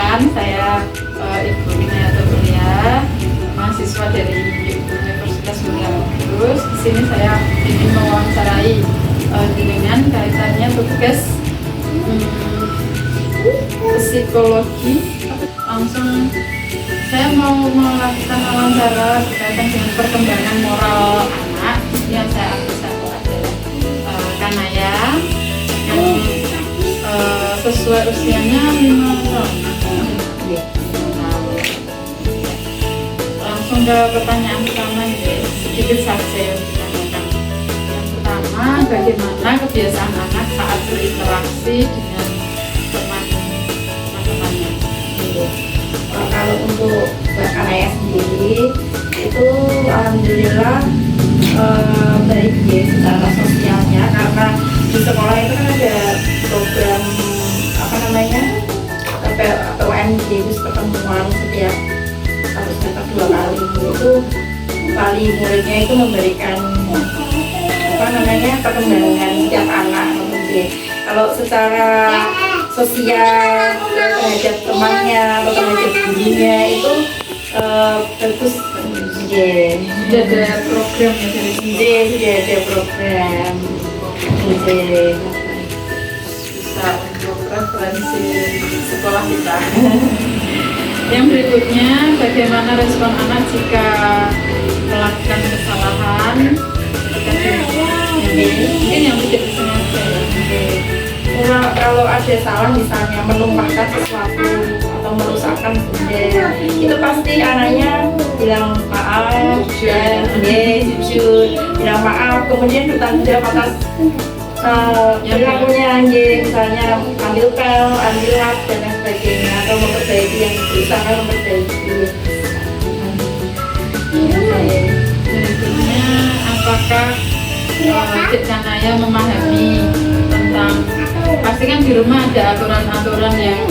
Perkenalkan, saya Ibu Inayatul Mulia, mahasiswa dari Universitas Mulia Kudus. Di sini saya ingin mewawancarai dengan kaitannya tugas psikologi. Langsung saya mau melakukan wawancara berkaitan dengan perkembangan moral anak. Yang saya ambil satu adalah Kanaya yang sesuai usianya 5 tahun. Langsung ke pertanyaan pertama ini, sedikit saja yang ditanyakan. Yang pertama, bagaimana kebiasaan anak saat berinteraksi dengan teman-temannya? Kalau untuk Mbak Kanaya sendiri itu alhamdulillah baik ya secara sosialnya, karena di sekolah itu kan ada program PWNJ, itu pertemuan setiap 1 kali itu wali muridnya itu memberikan perkembangan setiap anak. Kalau secara sosial terhadap temannya atau terhadap gurunya itu bagus. Sudah ada program ya dari sini. Sudah ada program. Bisa untuk referensi sekolah kita. Yang berikutnya, bagaimana respon anak jika melakukan kesalahan? Mungkin yang tidak disengaja. Kalau ada salah, misalnya menumpahkan sesuatu atau merusakkan benda, itu pasti anaknya bilang maaf dan jujur bilang maaf, kemudian bertanggung jawab atas perilakunya, misalnya ambil pel, ambil lap dan lain sebagainya, atau memperbaiki yang berusaha memperbaiki. Berikutnya, apakah Cik Kanaya memahami tentang, pasti kan di rumah ada aturan-aturan yang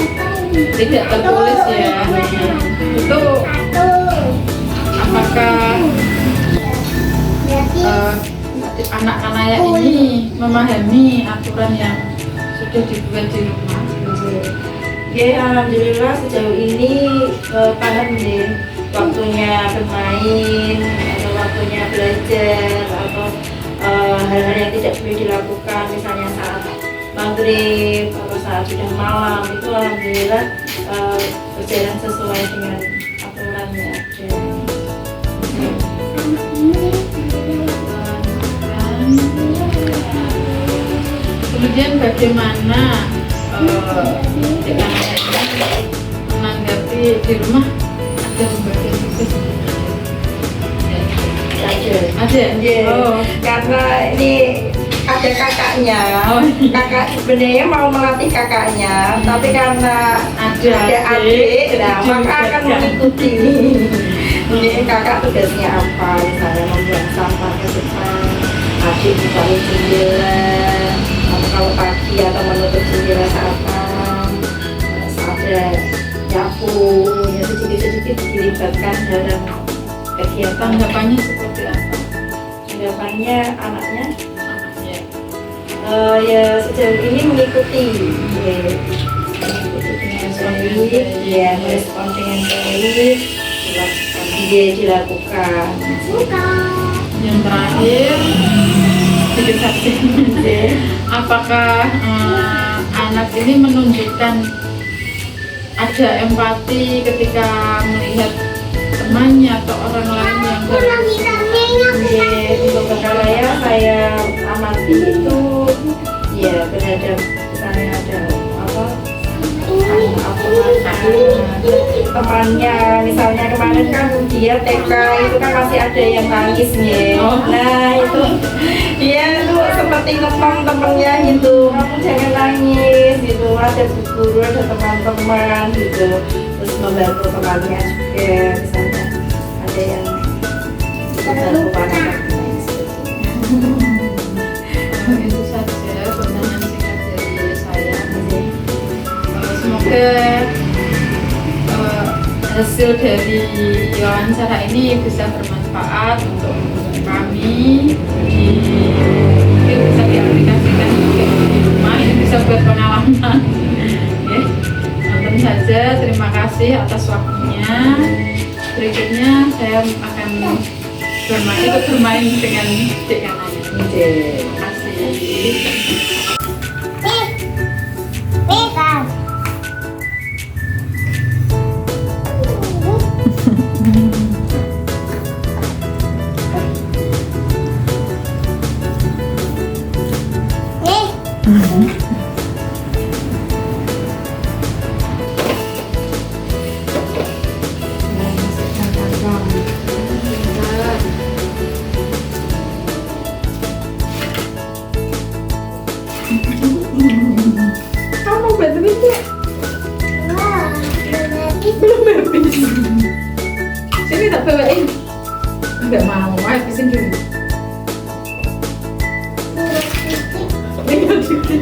tidak tertulis ya. Itu apakah anak Kanaya ini memahami aturan yang sudah dibuat di rumah? Ya, alhamdulillah sejauh ini paham deh, waktunya bermain atau waktunya belajar atau hal-hal yang tidak boleh dilakukan, misalnya saat maghrib atau saat sudah malam, itu alhamdulillah berjalan sesuai dengan aturan yang ada. Kemudian bagaimana dengan menanggapi di rumah ada pembagian tugas? Ada. Oh. Karena ini ada kakaknya. Kakak sebenarnya mau melatih kakaknya, tapi karena ada adik, nah maka akan mengikuti. Ini kakak tugasnya apa? Misalnya membuang sampah ke depan, adik bukain jendela, atau kalau pagi atau menutup jendela saat malam, ada nyapu, ya sedikit-sedikit dilibatkan dalam kegiatan. Tanggapannya seperti apa? Tanggapannya anaknya ya sejauh ini mengikuti, dengan baik, ya merespon dengan baik, dilakukan. Yang terakhir, sedikit saja, apakah anak ini menunjukkan ada empati ketika melihat temannya atau orang lain yang Untuk saya amati itu ya terhadap misalnya ada temannya, misalnya kemarin kan dia TK itu kan masih ada yang nangis nih. Nah itu dia itu seperti ngomong temennya gitu, kamu jangan nangis gitu, ada guru, ada teman-teman gitu, terus membantu temannya juga, misalnya ada yang membantu anak. Itu saja pertanyaan singkat dari saya. Semoga hasil dari wawancara ini bisa bermanfaat untuk kami, mungkin bisa diaplikasikan juga di rumah, ini bisa buat pengalaman. Nonton saja, terima kasih. kasih atas waktunya. Berikutnya saya akan ikut bermain dengan Dek Kana. Terima kasih. Kamu bantuin ya? Belum habis. Sini tak bawain. Enggak mau, habisin dulu. Tinggal dikit.